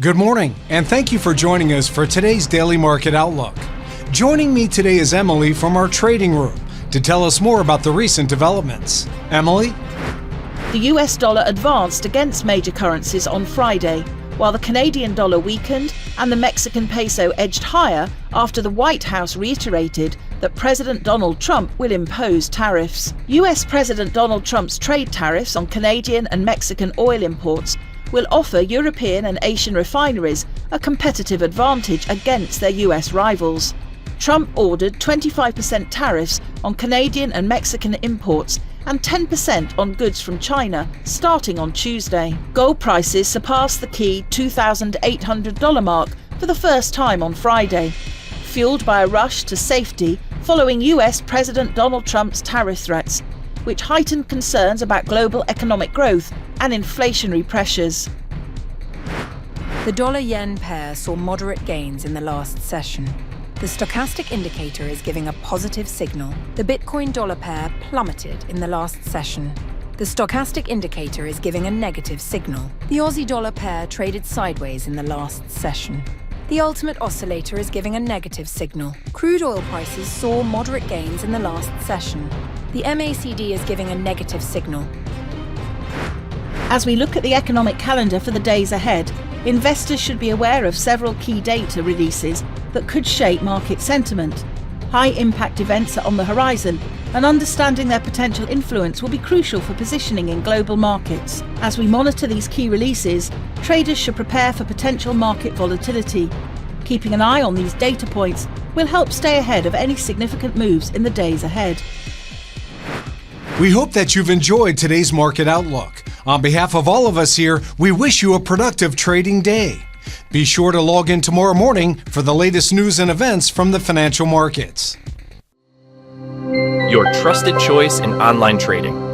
Good morning, and thank you for joining us for today's Daily Market Outlook. Joining me today is Emily from our trading room to tell us more about the recent developments. Emily? The US dollar advanced against major currencies on Friday, while the Canadian dollar weakened and the Mexican peso edged higher after the White House reiterated that President Donald Trump will impose tariffs. US President Donald Trump's trade tariffs on Canadian and Mexican oil imports will offer European and Asian refineries a competitive advantage against their US rivals. Trump ordered 25% tariffs on Canadian and Mexican imports and 10% on goods from China starting on Tuesday. Gold prices surpassed the key $2,800 mark for the first time on Friday, fueled by a rush to safety following US President Donald Trump's tariff threats, which heightened concerns about global economic growth and inflationary pressures. The dollar-yen pair saw moderate gains in the last session. The stochastic indicator is giving a positive signal. The Bitcoin-dollar pair plummeted in the last session. The stochastic indicator is giving a negative signal. The Aussie-dollar pair traded sideways in the last session. The ultimate oscillator is giving a negative signal. Crude oil prices saw moderate gains in the last session. The MACD is giving a negative signal. As we look at the economic calendar for the days ahead, investors should be aware of several key data releases that could shape market sentiment. High-impact events are on the horizon, and understanding their potential influence will be crucial for positioning in global markets. As we monitor these key releases, traders should prepare for potential market volatility. Keeping an eye on these data points will help stay ahead of any significant moves in the days ahead. We hope that you've enjoyed today's Market Outlook. On behalf of all of us here, we wish you a productive trading day. Be sure to log in tomorrow morning for the latest news and events from the financial markets. Your trusted choice in online trading.